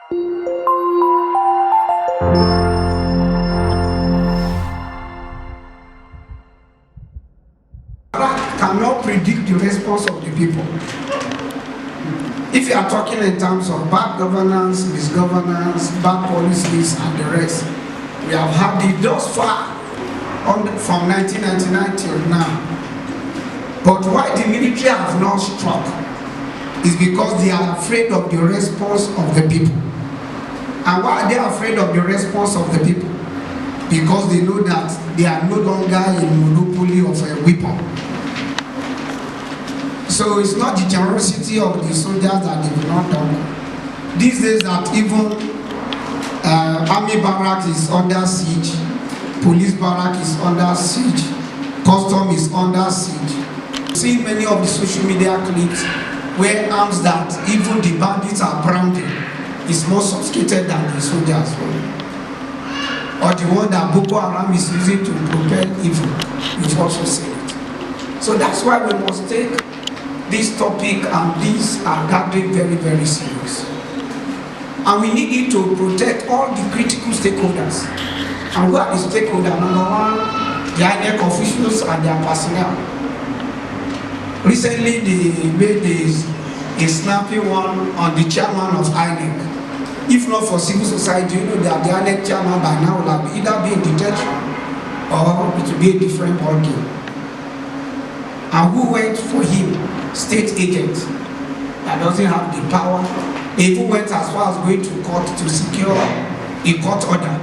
Cannot predict the response of the people. If you are talking in terms of bad governance, misgovernance, bad policies, and the rest, we have had it thus far from 1999 till now. But why the military have not struck is because they are afraid of the response of the people. And why are they afraid of the response of the people? Because they know that they are no longer in monopoly of a weapon. So it's not the generosity of the soldiers that they will not done. These days that even army barrack is under siege, police barrack is under siege, custom is under siege. See many of the social media clips where arms that even the bandits are branded is more sophisticated than the soldiers. Or the one that Boko Haram is using to propel evil. You've also seen it. So that's why we must take this topic and these are gathering very, very serious. And we need it to protect all the critical stakeholders. And who are the stakeholders? Number one, the INEC officials and their personnel. Recently, they made a snappy one on the chairman of INEC. If not for civil society, you know that the INEC chairman by now will have either be in detention or it will be a different ballgame. And who went for him? State agent that doesn't have the power. They even went as far as going to court to secure a court order.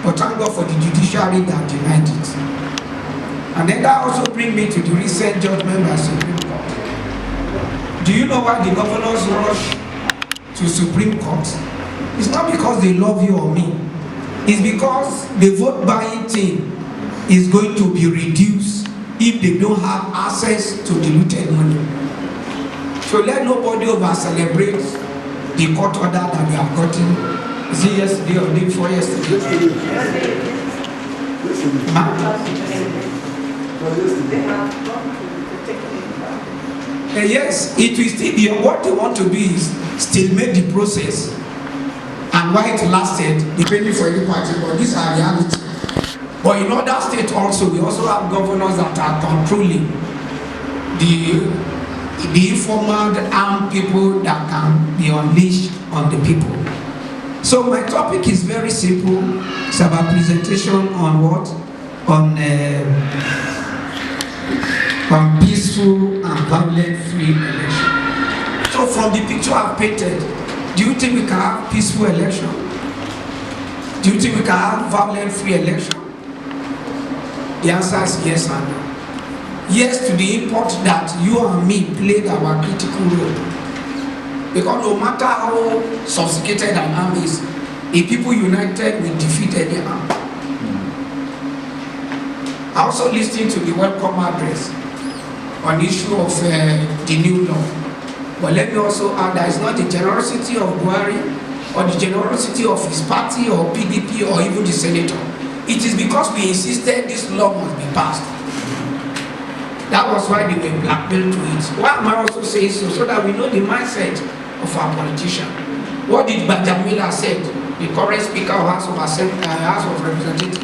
But thank God for the judiciary that denied it. And then that also brings me to the recent judgment by Supreme Court. Do you know why the governors rush to Supreme Court? It's not because they love you or me. It's because the vote buying thing is going to be reduced if they don't have access to diluted money. So let nobody over celebrate the court order that they have gotten. Is it yesterday or day before yesterday? Yes, it will still be what they want to do is still make the process and why it lasted depending for any party, but these are reality. But in other states also, we also have governors that are controlling the informal armed people that can be unleashed on the people. So my topic is very simple. It's about presentation on what? On peaceful and violent-free election. So from the picture I've painted, do you think we can have peaceful election? Do you think we can have violent-free election? The answer is yes and no. Yes to the import that you and me played our critical role. Because no matter how sophisticated an arm is, if people united will defeat any arm. I also listened to the welcome address on the issue of the new law. But let me also add that it's not the generosity of Buhari or the generosity of his party or PDP or even the senator. It is because we insisted this law must be passed. That was why they were blackmailed to it. Why am I also saying so? So that we know the mindset of our politician. What did Bajamila said, the current Speaker of House of Representatives,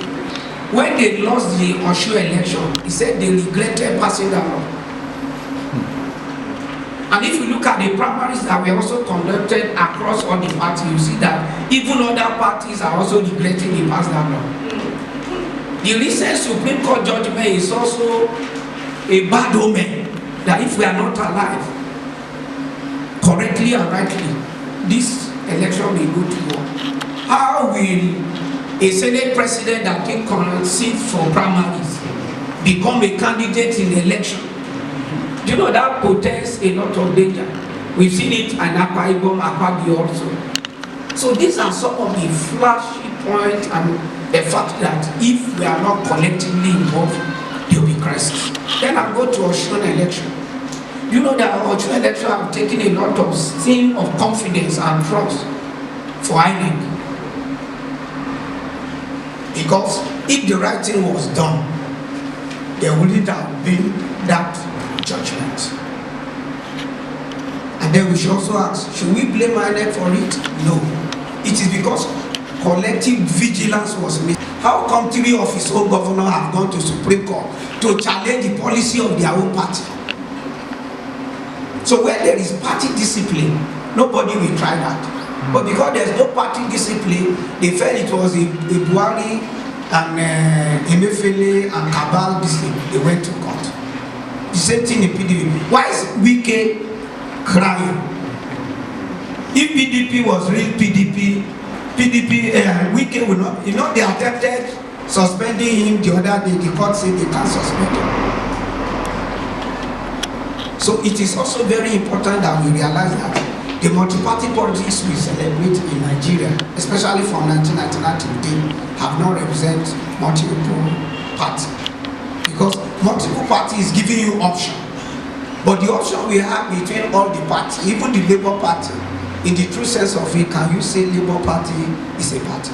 when they lost the Osho election, he said they regretted passing that law. And if you look at the primaries that were also conducted across all the parties, you see that even other parties are also regretting they passed that law. The recent Supreme Court judgment is also a bad omen that if we are not alive, correctly and rightly, this election will go to war. How will a Senate president that can concede for primaries become a candidate in the election? Do you know that portends a lot of danger? We've seen it in Akwa Ibom, Akwa Ibom also. So these are some of the flashy points and the fact that if we are not collectively involved, there will be crisis. Then I'll go to Osun election. You know that Osun election have taken a lot of steam of confidence and trust for INEC. Because if the right thing was done, there wouldn't have been that judgment. And then we should also ask, should we blame INEC for it? No. It is because collective vigilance was made. How come 3 of his own governors have gone to Supreme Court to challenge the policy of their own party? So when there is party discipline, nobody will try that. But because there's no party discipline, they felt it was a Buhari and Emefiele and Cabal discipline. They went to court. The same thing in PDP. Why is Wike crying? If PDP was real PDP, Wike will not. You know, they attempted suspending him the other day. The court said they can't suspend him. So it is also very important that we realize that the multi-party politics we celebrate in Nigeria, especially from 1999 to today, have not represented multiple party. Because multiple party is giving you option. But the option we have between all the parties, even the Labour Party, in the true sense of it, can you say Labour Party is a party?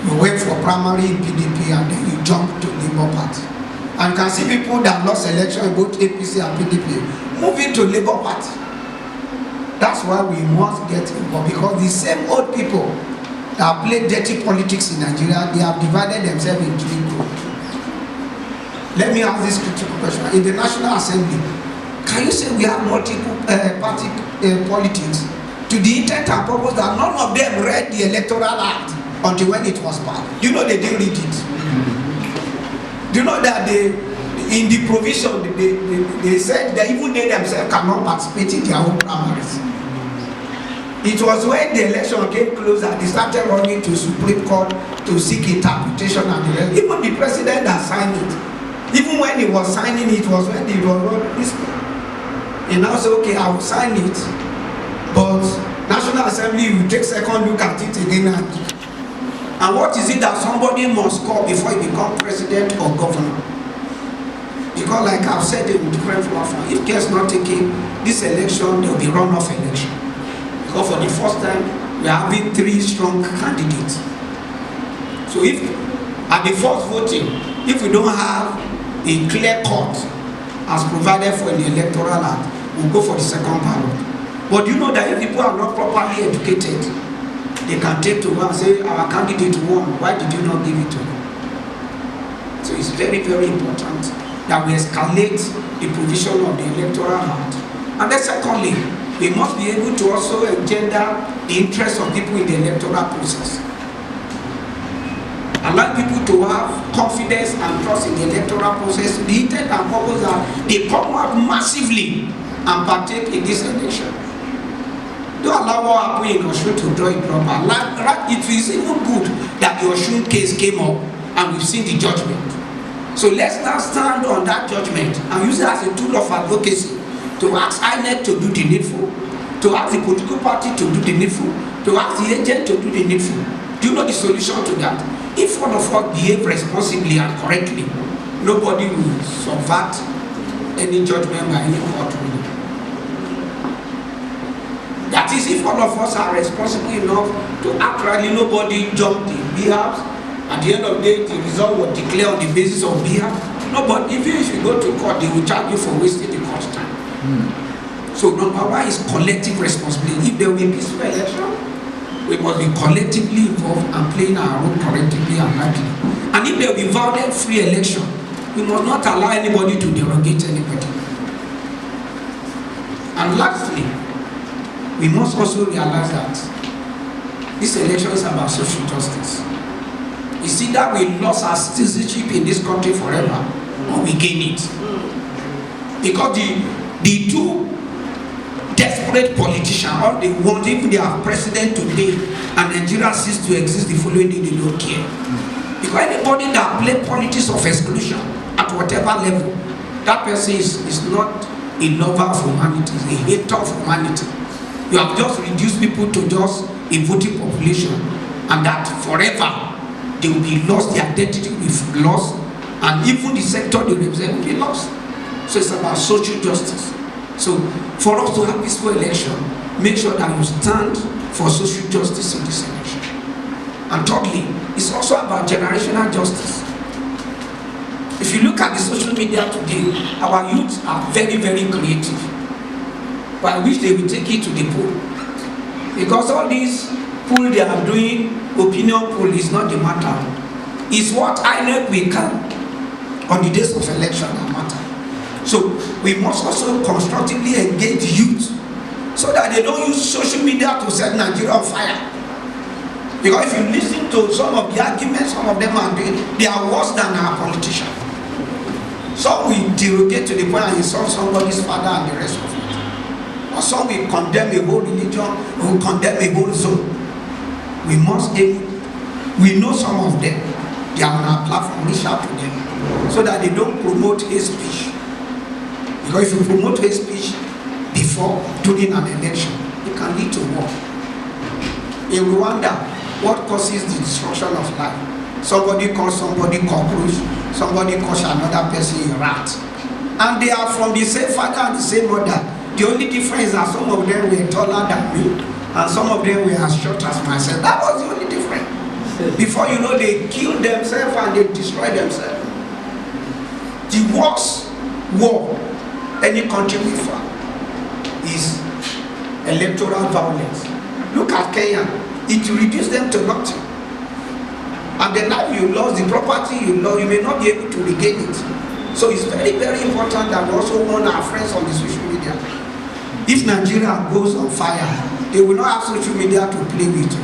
You went for primary in PDP and then you jump to Labour Party. And you can see people that lost election in both APC and PDP moving to Labour Party. That's why we must get involved, because the same old people that play dirty politics in Nigeria, they have divided themselves into 3 groups. Let me ask this critical question. In the National Assembly, can you say we have multiple party politics to the intent and purpose that none of them read the Electoral Act until when it was passed? Do you know they didn't read it? Do you know that in the provision they said that even they themselves cannot participate in their own primaries? It was when the election came closer they started running to Supreme Court to seek interpretation and the rest. Even the president that signed it, even when he was signing it, was when he was this. He now said, okay, I will sign it, but National Assembly will take second look at it again. And what is it that somebody must call before he becomes president or governor? Because like I've said in different platforms, if care's not taken, this election, there will be runoff election. Because for the first time, we are having 3 strong candidates. So if at the first voting, if we don't have a clear cut as provided for in the Electoral Act, we'll go for the second ballot. But you know that if people are not properly educated, they can take to one and say, our candidate won, why did you not give it to him? So it's very, very important that we escalate the provision of the Electoral Act. And then secondly, we must be able to also engender the interest of people in the electoral process. Allow people to have confidence and trust in the electoral process, the intent and purpose that they come out massively and partake in this election. Don't allow what happened in Osun to draw it proper. It is even good that the Osun case came up and we've seen the judgment. So let's now stand on that judgment and use it as a tool of advocacy to ask INEC to do the needful, to ask the political party to do the needful, to ask the agent to do the needful. Do you know the solution to that? If all of us behave responsibly and correctly, nobody will subvert any judgment by any court ruling. That is, if all of us are responsible enough to act rightly, nobody jumped the behalf. At the end of the day, the result was declared on the basis of behalf. No, but if you go to court, they will charge you for wasting the court time. So number 1 is collective responsibility. If there will be a peaceful election, we must be collectively involved and playing our role collectively and rightly. And if there will be violent free election, we must not allow anybody to derogate anybody. And lastly, we must also realize that this election is about social justice. You see that we lost our citizenship in this country forever, or we gain it. Because the 2 desperate politicians, all they want, if they are president today and Nigeria cease to exist the following day, they don't care. Because anybody that play politics of exclusion at whatever level, that person is not a lover of humanity, is a hater of humanity. You have just reduced people to just a voting population, and that forever they will be lost, their identity will be lost, and even the sector they represent will be lost. So it's about social justice. So for us to have peaceful election, make sure that you stand for social justice in this election. And thirdly, it's also about generational justice. If you look at the social media today, our youth are very, very creative, by which they will take it to the poll. Because all these poll they are doing, opinion poll, is not the matter. It's what INEC will count on the days of election that matter. So we must also constructively engage youth so that they don't use social media to set Nigeria on fire. Because if you listen to some of the arguments some of them are doing, they are worse than our politicians. Some will derogate to the point and insult somebody's father and the rest of it. Or some will condemn a whole religion, or will condemn a whole zone. We must, we know some of them, they are on our platform, reach out to them so that they don't promote hate speech. Because if you promote hate speech before, during an election, it can lead to war. In Rwanda, what causes the destruction of life? Somebody calls somebody cockroach, somebody calls another person a rat. And they are from the same father and the same mother. The only difference is that some of them were taller than me, and some of them were as short as myself. That was the only difference. Before you know, they killed themselves and they destroyed themselves. The worst war any country will fight is electoral violence. Look at Kenya. It reduced them to nothing. And the life you lost, the property you lost, you may not be able to regain it. So it's very, very important that we also warn our friends on the social media. If Nigeria goes on fire, they will not have social media to play with.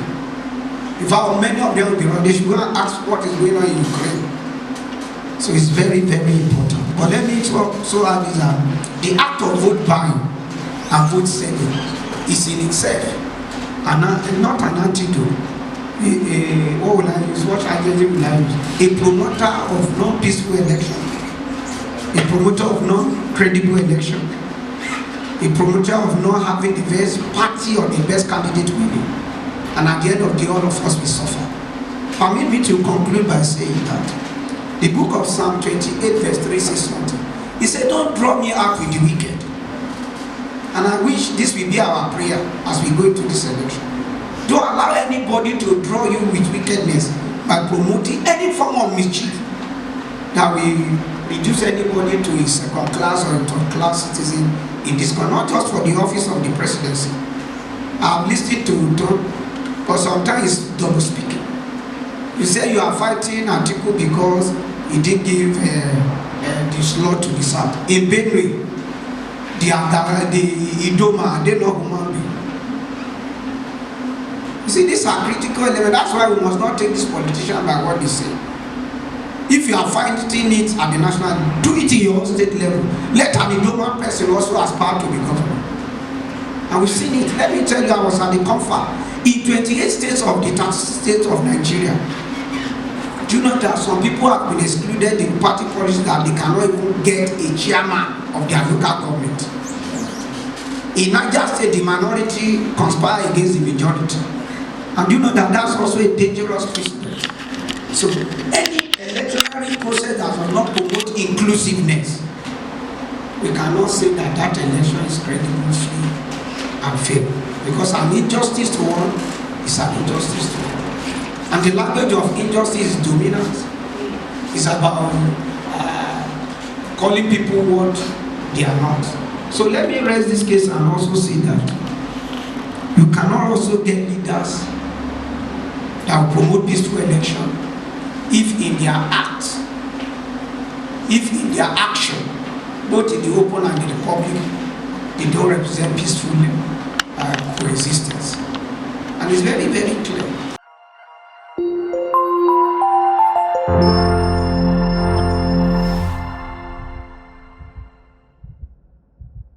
In fact, many of them will be wrong. They should go and ask what is going on in Ukraine. So it's very, very important. But let me also add is that the act of vote buying and vote selling is in itself not an antidote. What will I use? What adjective will I use? A promoter of non-peaceful election, a promoter of non-credible election, a promoter of not having the best party or the best candidate winning. And at the end of the day, all of us will suffer. Permit me to conclude by saying that the book of Psalm 28 verse 3 says something. He said, don't draw me out with the wicked. And I wish this will be our prayer as we go into this election. Don't allow anybody to draw you with wickedness by promoting any form of mischief that will reduce anybody to a second class or a third class citizen in this country, not just for the office of the presidency. I've listened to, but sometimes it's double speaking. You say you are fighting Atiku because he didn't give the slot to the South. In Benue, the Idoma, they know human being. You see, these are critical elements. That's why we must not take this politician by what they say. If you are fighting it at the national, do it in your own state level. Let an Idoma person also aspire to be governor. And we've seen it. Let me tell you, I was at the conference. In 28 states of the 30 states of Nigeria, do you know that some people have been excluded in party policy that they cannot even get a chairman of their local government? In Niger State, the minority conspire against the majority. And you know that that's also a dangerous precedent. So any electoral process that does not promote inclusiveness, we cannot say that that election is credible, free, and fair. Because an injustice to one is an injustice to all. And the language of injustice is dominant. It's about calling people what they are not. So let me raise this case and also say that you cannot also get leaders that will promote peaceful election if in their acts, if in their action, both in the open and in the public, they don't represent peaceful coexistence. And it's very, very clear.